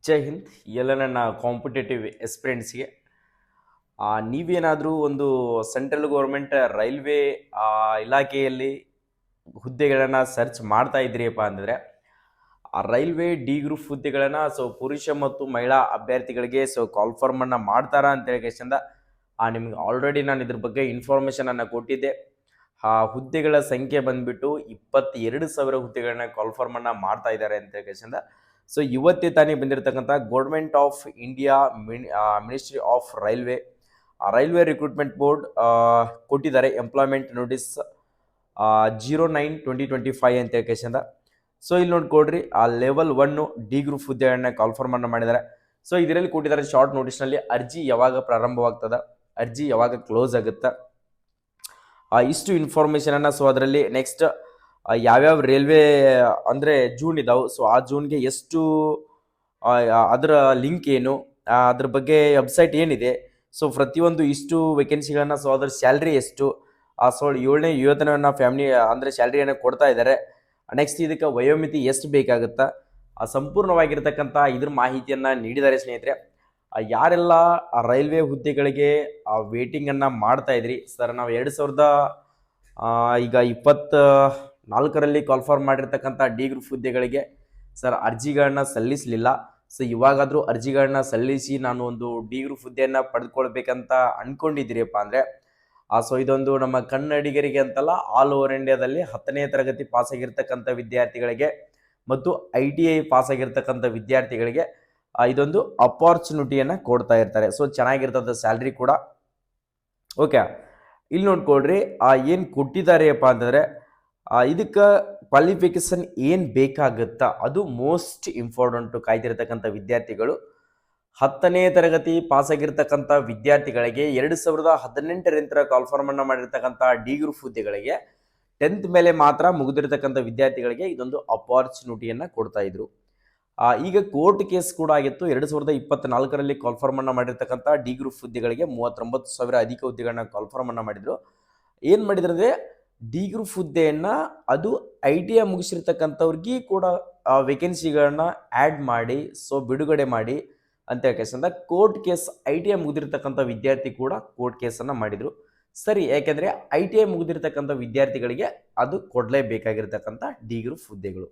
ಜೈ ಹಿಂದ್ ಎಲ್ಲ ನನ್ನ ಕಾಂಪಿಟೇಟಿವ್ ಎಸ್ಪಿರೆಂಟ್ಸ್ಗೆ ನೀವೇನಾದರೂ ಒಂದು ಸೆಂಟ್ರಲ್ ಗೌರ್ಮೆಂಟ್ ರೈಲ್ವೆ ಇಲಾಖೆಯಲ್ಲಿ ಹುದ್ದೆಗಳನ್ನು ಸರ್ಚ್ ಮಾಡ್ತಾ ಇದ್ರಿಯಪ್ಪ ಅಂದರೆ ಆ ರೈಲ್ವೆ ಡಿ ಗ್ರೂಪ್ ಹುದ್ದೆಗಳನ್ನು ಪುರುಷ ಮತ್ತು ಮಹಿಳಾ ಅಭ್ಯರ್ಥಿಗಳಿಗೆ ಕಾಲ್ಫಾರ್ಮನ್ನು ಮಾಡ್ತಾರಾ ಅಂತೇಳಿ ಕೇಸಿಂದ ನಿಮ್ಗೆ ಆಲ್ರೆಡಿ ನಾನು ಇದ್ರ ಬಗ್ಗೆ ಇನ್ಫಾರ್ಮೇಷನನ್ನು ಕೊಟ್ಟಿದ್ದೆ. ಆ ಹುದ್ದೆಗಳ ಸಂಖ್ಯೆ ಬಂದ್ಬಿಟ್ಟು 22,000 ಹುದ್ದೆಗಳನ್ನ ಕಾಲ್ಫಾರ್ಮನ್ನು ಮಾಡ್ತಾ ಇದ್ದಾರೆ ಅಂತೇಳಿ ಕೇಸಿಂದ ಇವತ್ತೇ ತಾನೇ ಬಂದಿರತಕ್ಕಂಥ government of India ministry of railway recruitment board ಕೊಟ್ಟಿದ್ದಾರೆ ಎಂಪ್ಲಾಯ್ಮೆಂಟ್ ನೋಟಿಸ್ 09/2025 ಅಂತ ಕೇಸಿಂದ. ಇಲ್ಲಿ ನೋಡ್ಕೊಡ್ರಿ, ಆ ಲೆವೆಲ್ 1 ಡಿ ಗ್ರೂಪ್ ಹುದ್ದೆಗಳನ್ನ ಕಾಲ್ಫಾರ್ಮನ್ನು ಮಾಡಿದ್ದಾರೆ. ಇದರಲ್ಲಿ ಕೊಟ್ಟಿದ್ದಾರೆ ಶಾರ್ಟ್ ನೋಟಿಸ್ನಲ್ಲಿ ಅರ್ಜಿ ಯಾವಾಗ ಪ್ರಾರಂಭವಾಗ್ತದ, ಅರ್ಜಿ ಯಾವಾಗ ಕ್ಲೋಸ್ ಆಗುತ್ತಾ, ಇಷ್ಟು ಇನ್ಫಾರ್ಮೇಷನನ್ನು. ಅದರಲ್ಲಿ ನೆಕ್ಸ್ಟ್ ಯಾವ್ಯಾವ ರೈಲ್ವೆ ಅಂದರೆ ಜೂನ್ ಇದಾವೆ, ಆ ಜೂನ್ಗೆ ಎಷ್ಟು ಅದರ ಲಿಂಕ್ ಏನು, ಅದ್ರ ಬಗ್ಗೆ ವೆಬ್ಸೈಟ್ ಏನಿದೆ, ಪ್ರತಿಯೊಂದು ಇಷ್ಟು ವೇಕೆನ್ಸಿಗಳನ್ನು ಅದರ ಸ್ಯಾಲ್ರಿ ಎಷ್ಟು, 7ನೇ ಯೋಜನೆಯನ್ನು ಫ್ಯಾಮಿಲಿ ಅಂದರೆ ಸ್ಯಾಲ್ರಿಯನ್ನು ಕೊಡ್ತಾ ಇದ್ದಾರೆ. ನೆಕ್ಸ್ಟ್ ಇದಕ್ಕೆ ವಯೋಮಿತಿ ಎಷ್ಟು ಬೇಕಾಗುತ್ತಾ, ಸಂಪೂರ್ಣವಾಗಿರ್ತಕ್ಕಂಥ ಇದ್ರ ಮಾಹಿತಿಯನ್ನು ನೀಡಿದ್ದಾರೆ ಸ್ನೇಹಿತರೆ. ಯಾರೆಲ್ಲ ರೈಲ್ವೆ ಹುದ್ದೆಗಳಿಗೆ ವೇಟಿಂಗನ್ನು ಮಾಡ್ತಾ ಇದ್ರಿ ಸರ್, ನಾವು 2024ರಲ್ಲಿ ಕಾಲ್ಫಾರ್ಮ್ ಮಾಡಿರ್ತಕ್ಕಂಥ ಡಿ ಗ್ರೂಪ್ ಹುದ್ದೆಗಳಿಗೆ ಸರ್ ಅರ್ಜಿಗಳನ್ನ ಸಲ್ಲಿಸಲಿಲ್ಲ. ಇವಾಗಾದರೂ ಅರ್ಜಿಗಳನ್ನ ಸಲ್ಲಿಸಿ ನಾನು ಒಂದು ಡಿ ಗ್ರೂಪ್ ಹುದ್ದೆಯನ್ನು ಪಡೆದುಕೊಳ್ಬೇಕಂತ ಅಂದ್ಕೊಂಡಿದ್ದೀರಿಯಪ್ಪ ಅಂದರೆ ಇದೊಂದು ನಮ್ಮ ಕನ್ನಡಿಗರಿಗೆ ಅಂತಲ್ಲ, ಆಲ್ ಓವರ್ ಇಂಡಿಯಾದಲ್ಲಿ 10ನೇ ತರಗತಿ ಪಾಸಾಗಿರ್ತಕ್ಕಂಥ ವಿದ್ಯಾರ್ಥಿಗಳಿಗೆ ಮತ್ತು ITI ಪಾಸಾಗಿರ್ತಕ್ಕಂಥ ವಿದ್ಯಾರ್ಥಿಗಳಿಗೆ ಇದೊಂದು ಅಪಾರ್ಚುನಿಟಿಯನ್ನು ಕೊಡ್ತಾ ಇರ್ತಾರೆ. ಚೆನ್ನಾಗಿರ್ತದ ಸ್ಯಾಲ್ರಿ ಕೂಡ. ಓಕೆ, ಇಲ್ಲಿ ನೋಡ್ಕೊಳ್ರಿ, ಏನು ಕೊಟ್ಟಿದ್ದಾರೆಯಪ್ಪ ಅಂತಂದರೆ ಇದಕ್ಕೆ ಕ್ವಾಲಿಫಿಕೇಶನ್ ಏನು ಬೇಕಾಗುತ್ತಾ ಅದು ಮೋಸ್ಟ್ ಇಂಪಾರ್ಟೆಂಟು. ಕಾಯ್ದಿರ್ತಕ್ಕಂಥ ವಿದ್ಯಾರ್ಥಿಗಳು 10ನೇ ತರಗತಿ ಪಾಸಾಗಿರ್ತಕ್ಕಂಥ ವಿದ್ಯಾರ್ಥಿಗಳಿಗೆ 2018ರಿಂದ ಕಾಲ್ಫಾರ್ಮನ್ನು ಮಾಡಿರ್ತಕ್ಕಂಥ ಡಿ ಗ್ರೂಪ್ ಹುದ್ದೆಗಳಿಗೆ 10th ಮೇಲೆ ಮಾತ್ರ ಮುಗಿದಿರ್ತಕ್ಕಂಥ ವಿದ್ಯಾರ್ಥಿಗಳಿಗೆ ಇದೊಂದು ಅಪಾರ್ಚುನಿಟಿಯನ್ನು ಕೊಡ್ತಾ ಇದ್ರು. ಈಗ ಕೋರ್ಟ್ ಕೇಸ್ ಕೂಡ ಆಗಿತ್ತು. 2024ರಲ್ಲಿ ಕಾಲ್ಫಾರ್ಮನ್ನು ಮಾಡಿರ್ತಕ್ಕಂಥ ಡಿ ಗ್ರೂಪ್ ಹುದ್ದೆಗಳಿಗೆ 39,000 ಅಧಿಕ ಹುದ್ದೆಗಳನ್ನ ಕಾಲ್ಫಾರ್ಮನ್ನು ಮಾಡಿದ್ರು. ಏನು ಮಾಡಿದ್ರೆ ಅಂದರೆ ಡಿ ಗ್ರೂಪ್ ಹುದ್ದೆಯನ್ನು ಅದು ITI ಮುಗಿಸಿರ್ತಕ್ಕಂಥವ್ರಿಗೆ ಕೂಡ ವೇಕೆನ್ಸಿಗಳನ್ನ ಆ್ಯಡ್ ಮಾಡಿ ಬಿಡುಗಡೆ ಮಾಡಿ ಅಂತ ಕೇಸಂದ ಕೋರ್ಟ್ ಕೇಸ್ ITI ಮುಗಿದಿರ್ತಕ್ಕಂಥ ವಿದ್ಯಾರ್ಥಿ ಕೂಡ ಕೋರ್ಟ್ ಕೇಸನ್ನು ಮಾಡಿದರು. ಸರಿ, ಯಾಕೆಂದರೆ ITI ಮುಗಿದಿರ್ತಕ್ಕಂಥ ವಿದ್ಯಾರ್ಥಿಗಳಿಗೆ ಅದು ಕೊಡಲೇಬೇಕಾಗಿರ್ತಕ್ಕಂಥ ಡಿ ಗ್ರೂಪ್ ಹುದ್ದೆಗಳು.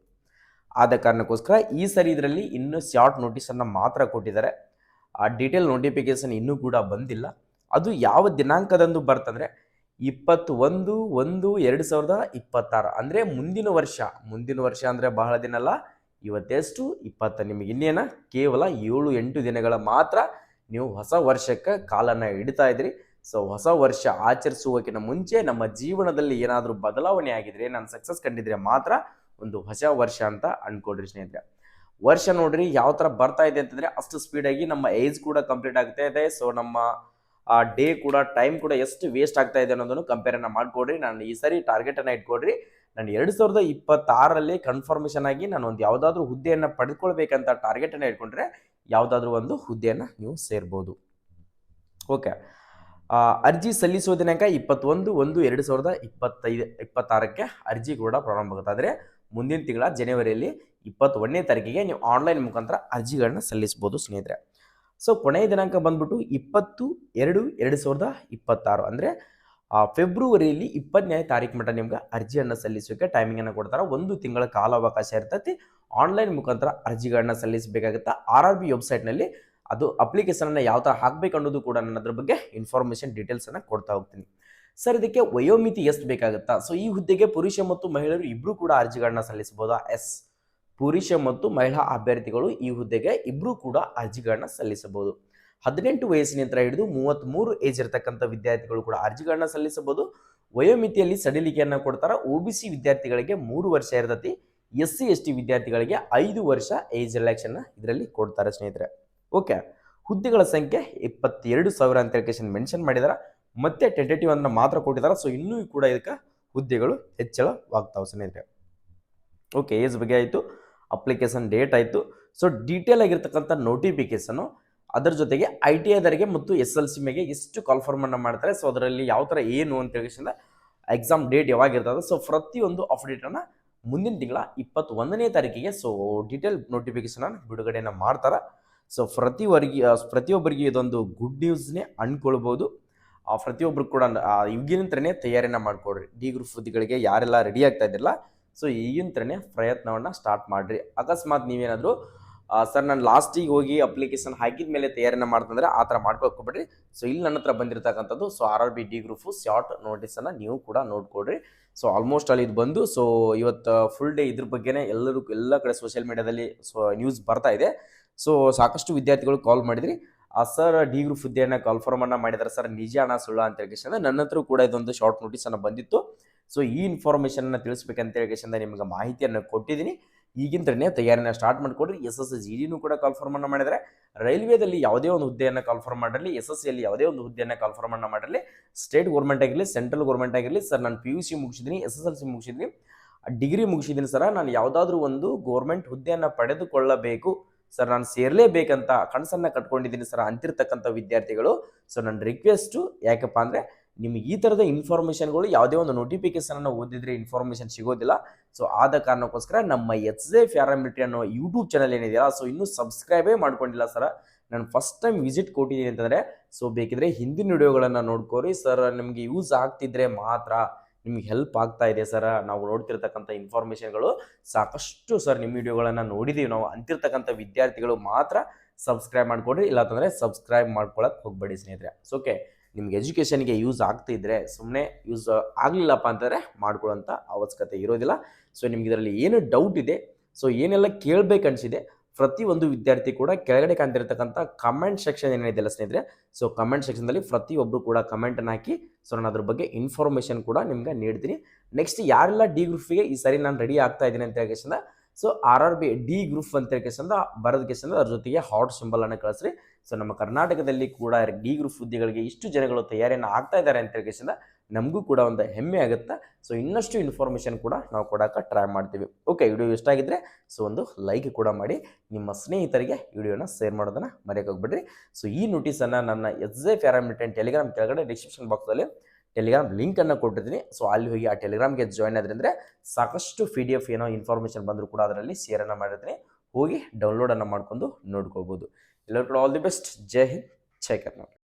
ಆದ ಕಾರಣಕ್ಕೋಸ್ಕರ ಈ ಸರಿ ಇದರಲ್ಲಿ ಇನ್ನೂ ಶಾರ್ಟ್ ನೋಟಿಸನ್ನು ಮಾತ್ರ ಕೊಟ್ಟಿದ್ದಾರೆ. ಡೀಟೇಲ್ ನೋಟಿಫಿಕೇಶನ್ ಇನ್ನೂ ಕೂಡ ಬಂದಿಲ್ಲ. ಅದು ಯಾವ ದಿನಾಂಕದಂದು ಬರ್ತಂದರೆ 21/1/2026 ಅಂದರೆ ಮುಂದಿನ ವರ್ಷ ಅಂದರೆ ಬಹಳ ದಿನ ಅಲ್ಲ, ಇವತ್ತೆಷ್ಟು 20, ನಿಮಗೆ ಇನ್ನೇನ ಕೇವಲ 7-8 ದಿನಗಳ ಮಾತ್ರ ನೀವು ಹೊಸ ವರ್ಷಕ್ಕೆ ಕಾಲನ್ನು ಹಿಡಿತಾ ಇದ್ರಿ. ಹೊಸ ವರ್ಷ ಆಚರಿಸುವಕ್ಕಿಂತ ಮುಂಚೆ ನಮ್ಮ ಜೀವನದಲ್ಲಿ ಏನಾದರೂ ಬದಲಾವಣೆ ಆಗಿದ್ರೆ, ನಾನು ಸಕ್ಸಸ್ ಕಂಡಿದ್ರೆ ಮಾತ್ರ ಒಂದು ಹೊಸ ವರ್ಷ ಅಂತ ಅನ್ಕೊಡ್ರಿ ಸ್ನೇಹಿತರೆ. ವರ್ಷ ನೋಡ್ರಿ ಯಾವ ಥರ ಬರ್ತಾ ಇದೆ ಅಂತಂದರೆ ಅಷ್ಟು ಸ್ಪೀಡಾಗಿ ನಮ್ಮ ಏಜ್ ಕೂಡ ಕಂಪ್ಲೀಟ್ ಆಗ್ತಾ ಇದೆ. ನಮ್ಮ ಡೇ ಕೂಡ ಟೈಮ್ ಕೂಡ ಎಷ್ಟು ವೇಸ್ಟ್ ಆಗ್ತಾ ಇದೆ ಅನ್ನೋದನ್ನು ಕಂಪೇರನ್ನು ಮಾಡಿಕೊಡ್ರಿ. ನಾನು ಈ ಸರಿ ಟಾರ್ಗೆಟನ್ನು ಇಟ್ಕೊಡ್ರಿ, ನಾನು 2026ರಲ್ಲಿ ಕನ್ಫರ್ಮೇಷನ್ ಆಗಿ ನಾನು ಒಂದು ಯಾವುದಾದ್ರೂ ಹುದ್ದೆಯನ್ನು ಪಡೆದುಕೊಳ್ಬೇಕಂತ ಟಾರ್ಗೆಟನ್ನು ಇಟ್ಕೊಂಡ್ರೆ ಯಾವುದಾದ್ರೂ ಒಂದು ಹುದ್ದೆಯನ್ನು ನೀವು ಸೇರ್ಬೋದು. ಓಕೆ, ಅರ್ಜಿ ಸಲ್ಲಿಸುವ ದಿನಾಂಕ 21/1/2026ಕ್ಕೆ ಅರ್ಜಿ ಕೂಡ ಪ್ರಾರಂಭ ಆಗುತ್ತೆ. ಆದರೆ ಮುಂದಿನ ತಿಂಗಳ ಜನವರಿಯಲ್ಲಿ 21ನೇ ತಾರೀಕಿಗೆ ನೀವು ಆನ್ಲೈನ್ ಮುಖಾಂತರ ಅರ್ಜಿಗಳನ್ನ ಸಲ್ಲಿಸ್ಬೋದು ಸ್ನೇಹಿತರೆ. ಕೊನೆಯ ದಿನಾಂಕ ಬಂದ್ಬಿಟ್ಟು 20/2/2026 ಅಂದರೆ ಫೆಬ್ರವರಿಯಲ್ಲಿ 20ನೇ ತಾರೀಕು ಮಟ್ಟ ನಿಮ್ಗೆ ಅರ್ಜಿಯನ್ನು ಸಲ್ಲಿಸೋಕ್ಕೆ ಟೈಮಿಂಗನ್ನು ಕೊಡ್ತಾರೆ. 1 ತಿಂಗಳ ಕಾಲಾವಕಾಶ ಇರ್ತೈತಿ. ಆನ್ಲೈನ್ ಮುಖಾಂತರ ಅರ್ಜಿಗಳನ್ನ ಸಲ್ಲಿಸಬೇಕಾಗುತ್ತೆ. RRB ವೆಬ್ಸೈಟ್ನಲ್ಲಿ ಅದು ಅಪ್ಲಿಕೇಶನನ್ನು ಯಾವ ಥರ ಹಾಕಬೇಕು ಅನ್ನೋದು ಕೂಡ ನಾನು ಅದ್ರ ಬಗ್ಗೆ ಇನ್ಫಾರ್ಮೇಷನ್ ಡೀಟೇಲ್ಸನ್ನು ಕೊಡ್ತಾ ಹೋಗ್ತೀನಿ. ಸರ್, ಇದಕ್ಕೆ ವಯೋಮಿತಿ ಎಷ್ಟು ಬೇಕಾಗುತ್ತಾ? ಈ ಹುದ್ದೆಗೆ ಪುರುಷ ಮತ್ತು ಮಹಿಳೆಯರು ಇಬ್ಬರು ಕೂಡ ಅರ್ಜಿಗಳನ್ನ ಸಲ್ಲಿಸಬಹುದಾ? ಎಸ್, ಪುರುಷ ಮತ್ತು ಮಹಿಳಾ ಅಭ್ಯರ್ಥಿಗಳು ಈ ಹುದ್ದೆಗೆ ಇಬ್ಬರು ಕೂಡ ಅರ್ಜಿಗಳನ್ನ ಸಲ್ಲಿಸಬಹುದು. 18 ವಯಸ್ಸಿನಿಂದ ಹಿಡಿದು 33 ಏಜ್ ಇರತಕ್ಕಂಥ ವಿದ್ಯಾರ್ಥಿಗಳು ಕೂಡ ಅರ್ಜಿಗಳನ್ನ ಸಲ್ಲಿಸಬಹುದು. ವಯೋಮಿತಿಯಲ್ಲಿ ಸಡಿಲಿಕೆಯನ್ನು ಕೊಡ್ತಾರೆ. OBC ವಿದ್ಯಾರ್ಥಿಗಳಿಗೆ 3 ವರ್ಷ ಇರ್ತೈತಿ. SC ST ವಿದ್ಯಾರ್ಥಿಗಳಿಗೆ 5 ವರ್ಷ ಏಜ್ ರಿಲ್ಯಾಕ್ಸನ್ನ ಇದರಲ್ಲಿ ಕೊಡ್ತಾರೆ ಸ್ನೇಹಿತರೆ. ಓಕೆ, ಹುದ್ದೆಗಳ ಸಂಖ್ಯೆ 22,000 ಅಂತ ಮೆನ್ಷನ್ ಮಾಡಿದಾರೆ. ಮತ್ತೆ ಟೆಂಟೇಟಿವ್ ಅನ್ನು ಮಾತ್ರ ಕೊಟ್ಟಿದ್ದಾರೆ. ಇನ್ನೂ ಕೂಡ ಇದಕ್ಕೆ ಹುದ್ದೆಗಳು ಹೆಚ್ಚಳವಾಗ್ತಾವೆ ಸ್ನೇಹಿತರೆ. ಓಕೆ, ಏಜ್ ಬಗ್ಗೆ ಆಯಿತು, ಅಪ್ಲಿಕೇಶನ್ ಡೇಟ್ ಆಯಿತು. ಡೀಟೇಲ್ ಆಗಿರ್ತಕ್ಕಂಥ ನೋಟಿಫಿಕೇಶನು, ಅದರ ಜೊತೆಗೆ ITIದವರಿಗೆ ಮತ್ತು SLC ಮೇಲೆ ಎಷ್ಟು ಕಾಲ್ಫಾರ್ಮನ್ನು ಮಾಡ್ತಾರೆ, ಅದರಲ್ಲಿ ಯಾವ ಥರ ಏನು ಅಂತ ಹೇಳಿಸಿಂದ ಎಕ್ಸಾಮ್ ಡೇಟ್ ಯಾವಾಗ ಇರ್ತದೆ, ಪ್ರತಿಯೊಂದು ಅಪ್ಡೇಟನ್ನು ಮುಂದಿನ ತಿಂಗಳ 21ನೇ ತಾರೀಕಿಗೆ ಡೀಟೇಲ್ ನೋಟಿಫಿಕೇಶನ್ ಬಿಡುಗಡೆಯನ್ನು ಮಾಡ್ತಾರೆ. ಸೊ ಪ್ರತಿಯೊಬ್ಬರಿಗೆ ಇದೊಂದು ಗುಡ್ ನ್ಯೂಸ್ನೇ ಅನ್ಕೊಳ್ಬೋದು. ಪ್ರತಿಯೊಬ್ಬರು ಕೂಡ ಈಗಿನಂತ್ರನೇ ತಯಾರಿನ ಮಾಡಿಕೊಡ್ರಿ. ಡಿ ಗ್ರೂಪ್ ಹುದ್ದೆಗಳಿಗೆ ಯಾರೆಲ್ಲ ರೆಡಿ ಆಗ್ತಾ ಇದ್ದಿರಲ್ಲ, ಸೊ ಈಗಿನಂತ್ರನೇ ಪ್ರಯತ್ನವನ್ನು ಸ್ಟಾರ್ಟ್ ಮಾಡಿರಿ. ಅಕಸ್ಮಾತ್ ನೀವೇನಾದರೂ ಸರ್ ನಾನು ಲಾಸ್ಟಿಗೆ ಹೋಗಿ ಅಪ್ಲಿಕೇಶನ್ ಹಾಕಿದ ಮೇಲೆ ತಯಾರಿನ ಮಾಡ್ತಂದ್ರೆ ಆ ಥರ ಮಾಡ್ಕೊಬಿಡ್ರಿ. ಸೊ ಇಲ್ಲಿ ನನ್ನ ಹತ್ರ ಬಂದಿರತಕ್ಕಂಥದ್ದು so RRB D group short ನೋಟಿಸನ್ನು ನೀವು ಕೂಡ ನೋಡ್ಕೊಡ್ರಿ. ಸೊ ಆಲ್ಮೋಸ್ಟ್ ಅಲ್ಲಿ ಇದು ಬಂದು ಸೊ ಇವತ್ತು ಫುಲ್ ಡೇ ಇದ್ರ ಬಗ್ಗೆನೇ ಎಲ್ಲ ಕಡೆ ಸೋಷಿಯಲ್ ಮೀಡಿಯಾದಲ್ಲಿ ನ್ಯೂಸ್ ಬರ್ತಾ ಇದೆ. ಸೊ ಸಾಕಷ್ಟು ವಿದ್ಯಾರ್ಥಿಗಳು ಕಾಲ್ ಮಾಡಿದ್ರಿ, ಸರ್ ಡಿ ಗ್ರೂಪ್ ಹುದ್ದೆಯನ್ನು ಕನ್ಫರ್ಮನ್ನು ಮಾಡಿದ್ದಾರೆ ಸರ್, ನಿಜ ಹಣ ಸುಳ್ಳ ಅಂತ ಹೇಳಿ ನನ್ನ ಹತ್ರ ಕೂಡ ಇದೊಂದು ಶಾರ್ಟ್ ನೋಟಿಸನ್ನು ಬಂದಿತ್ತು. ಸೊ ಈ ಇನ್ಫಾರ್ಮೇಷನ್ನ ತಿಳಿಸ್ಬೇಕಂತ ಹೇಳಿ ನಿಮಗೆ ಮಾಹಿತಿಯನ್ನು ಕೊಟ್ಟಿದ್ದೀನಿ. ಈಗಿಂತನೇ ತಯಾರಿನ ಸ್ಟಾರ್ಟ್ ಮಾಡಿಕೊಡ್ರಿ. SSGDನೂ ಕೂಡ ಕನ್ಫರ್ಮನ್ನು ಮಾಡಿದರೆ, ರೈಲ್ವೇದಲ್ಲಿ ಯಾವುದೇ ಒಂದು ಹುದ್ದೆಯನ್ನು ಕನ್ಫರ್ಮ್ ಮಾಡಿರಲಿ, SSCಯಲ್ಲಿ ಯಾವುದೇ ಒಂದು ಹುದ್ದೆಯನ್ನು ಕನ್ಫರ್ಮನ್ನು ಮಾಡಿರಲಿ, ಸ್ಟೇಟ್ ಗೌರ್ಮೆಂಟ್ ಆಗಿರಲಿ, ಸೆಂಟ್ರಲ್ ಗೌರ್ಮೆಂಟ್ ಆಗಿರಲಿ, ಸರ್ ನಾನು PUC ಮುಗಿಸಿದ್ದೀನಿ, SSLC ಮುಗಿಸಿದ್ದೀನಿ, ಡಿಗ್ರಿ ಮುಗಿಸಿದ್ದೀನಿ ಸರ್, ನಾನು ಯಾವುದಾದ್ರೂ ಒಂದು ಗೌರ್ಮೆಂಟ್ ಹುದ್ದೆಯನ್ನು ಪಡೆದುಕೊಳ್ಳಬೇಕು ಸರ್, ನಾನು ಸೇರಲೇಬೇಕಂತ ಕನಸನ್ನು ಕಟ್ಕೊಂಡಿದ್ದೀನಿ ಸರ್ ಅಂತಿರ್ತಕ್ಕಂಥ ವಿದ್ಯಾರ್ಥಿಗಳು, ಸೊ ನನ್ನ ರಿಕ್ವೆಸ್ಟು ಯಾಕಪ್ಪ ಅಂದರೆ ನಿಮಗೆ ಈ ಥರದ ಇನ್ಫಾರ್ಮೇಷನ್ಗಳು ಯಾವುದೇ ಒಂದು ನೋಟಿಫಿಕೇಶನನ್ನು ಓದಿದ್ರೆ ಇನ್ಫಾರ್ಮೇಷನ್ ಸಿಗೋದಿಲ್ಲ. ಸೊ ಆದ ಕಾರಣಕ್ಕೋಸ್ಕರ ನಮ್ಮ HJ ಪ್ಯಾರಾಮಿಲಿಟರಿ ಅನ್ನೋ ಯೂಟ್ಯೂಬ್ ಚಾನಲ್ ಏನಿದೆಯಲ್ಲ, ಸೊ ಇನ್ನೂ ಸಬ್ಸ್ಕ್ರೈಬೇ ಮಾಡ್ಕೊಂಡಿಲ್ಲ ಸರ್, ನಾನು ಫಸ್ಟ್ ಟೈಮ್ ವಿಸಿಟ್ ಕೊಟ್ಟಿದ್ದೀನಿ ಅಂತಂದರೆ ಸೊ ಬೇಕಿದ್ರೆ ಹಿಂದಿನ ವಿಡಿಯೋಗಳನ್ನು ನೋಡ್ಕೋರಿ ಸರ್, ನಿಮಗೆ ಯೂಸ್ ಆಗ್ತಿದ್ರೆ ಮಾತ್ರ, ನಿಮ್ಗೆ ಹೆಲ್ಪ್ ಆಗ್ತಾ ಇದೆ ಸರ್, ನಾವು ನೋಡ್ತಿರ್ತಕ್ಕಂಥ ಇನ್ಫಾರ್ಮೇಷನ್ಗಳು ಸಾಕಷ್ಟು ಸರ್ ನಿಮ್ಮ ವಿಡಿಯೋಗಳನ್ನು ನೋಡಿದ್ದೀವಿ ನಾವು ಅಂತಿರ್ತಕ್ಕಂಥ ವಿದ್ಯಾರ್ಥಿಗಳು ಮಾತ್ರ ಸಬ್ಸ್ಕ್ರೈಬ್ ಮಾಡಿಕೊಡ್ರಿ, ಇಲ್ಲ ಅಂತಂದರೆ ಸಬ್ಸ್ಕ್ರೈಬ್ ಮಾಡ್ಕೊಳಕ್ಕೆ ಹೋಗಬೇಡಿ ಸ್ನೇಹಿತರೆ. ಸೊ ಓಕೆ, ನಿಮ್ಗೆ ಎಜುಕೇಷನ್ಗೆ ಯೂಸ್ ಆಗ್ತಿದ್ರೆ ಸುಮ್ಮನೆ ಯೂಸ್ ಆಗಲಿಲ್ಲಪ್ಪ ಅಂತಂದರೆ ಮಾಡ್ಕೊಳ್ಳೋಂಥ ಅವಶ್ಯಕತೆ ಇರೋದಿಲ್ಲ. ಸೊ ನಿಮ್ಗೆ ಇದರಲ್ಲಿ ಏನು ಡೌಟ್ ಇದೆ, ಸೊ ಏನೆಲ್ಲ ಕೇಳಬೇಕು ಅನಿಸಿದೆ, ಪ್ರತಿಯೊಂದು ವಿದ್ಯಾರ್ಥಿ ಕೂಡ ಕೆಳಗಡೆ ಕಾಣ್ತಿರ್ತಕ್ಕಂಥ ಕಮೆಂಟ್ ಸೆಕ್ಷನ್ ಏನಿದೆಯಲ್ಲ ಸ್ನೇಹಿತರೆ, ಸೊ ಕಮೆಂಟ್ ಸೆಕ್ಷನ್ದಲ್ಲಿ ಪ್ರತಿಯೊಬ್ಬರು ಕೂಡ ಕಮೆಂಟನ್ನು ಹಾಕಿ, ಸೊ ನಾನು ಅದ್ರ ಬಗ್ಗೆ ಇನ್ಫಾರ್ಮೇಷನ್ ಕೂಡ ನಿಮ್ಗೆ ನೀಡ್ತೀನಿ. ನೆಕ್ಸ್ಟ್ ಯಾರೆಲ್ಲ ಡಿ ಗ್ರೂಪ್ಗೆ ಈ ಸರಿ ನಾನು ರೆಡಿ ಆಗ್ತಾ ಇದ್ದೀನಿ ಅಂತ ಹೇಳಿ ಸೊ RRB ಡಿ ಗ್ರೂಪ್ ಅಂತ ಹೇಳಿ ಬರೋದ ಅದ್ರ ಜೊತೆಗೆ ಹಾಟ್ ಸಿಂಬಲನ್ನು ಕಳಿಸ್ರಿ. ಸೊ ನಮ್ಮ ಕರ್ನಾಟಕದಲ್ಲಿ ಕೂಡ ಡಿ ಗ್ರೂಪ್ ಹುದ್ದೆಗಳಿಗೆ ಇಷ್ಟು ಜನಗಳು ತಯಾರಿಯನ್ನು ಆಗ್ತಾ ಇದ್ದಾರೆ ಅಂತ ಹೇಳಿ ನಮಗೂ ಕೂಡ ಒಂದು ಹೆಮ್ಮೆ ಆಗುತ್ತೆ. ಸೊ ಇನ್ನಷ್ಟು ಇನ್ಫಾರ್ಮೇಷನ್ ಕೂಡ ನಾವು ಕೊಡೋಕೆ ಟ್ರೈ ಮಾಡ್ತೀವಿ. ಓಕೆ, ವಿಡಿಯೋ ಇಷ್ಟ ಆಗಿದ್ರೆ ಸೊ ಒಂದು ಲೈಕ್ ಕೂಡ ಮಾಡಿ, ನಿಮ್ಮ ಸ್ನೇಹಿತರಿಗೆ ವಿಡಿಯೋನ ಶೇರ್ ಮಾಡೋದನ್ನು ಮರೆಯೋಕೆ ಹೋಗ್ಬಿಡ್ರಿ. ಸೊ ಈ ನೋಟಿಸನ್ನು ನನ್ನ HJ ಪ್ಯಾರಾಮಿಲಿಟರಿ ಟೆಲಿಗ್ರಾಮ್ ಕೆಳಗಡೆ ಡಿಸ್ಕ್ರಿಪ್ಷನ್ ಬಾಕ್ಸಲ್ಲಿ ಟೆಲಿಗ್ರಾಮ್ ಲಿಂಕನ್ನು ಕೊಟ್ಟಿದ್ದೀನಿ. ಸೊ ಅಲ್ಲಿ ಹೋಗಿ ಆ ಟೆಲಿಗ್ರಾಮ್ಗೆ ಜಾಯ್ನ್ ಆದ್ರಿಂದ ಸಾಕಷ್ಟು PDF ಏನೋ ಇನ್ಫಾರ್ಮೇಷನ್ ಬಂದರೂ ಕೂಡ ಅದರಲ್ಲಿ ಶೇರನ್ನು ಮಾಡಿರ್ತೀನಿ, ಹೋಗಿ ಡೌನ್ಲೋಡನ್ನು ಮಾಡ್ಕೊಂಡು ನೋಡ್ಕೋಬೋದು. ಎಲ್ಲರೂ ಕೂಡ all the best. Jai Hind, Jai Karnataka.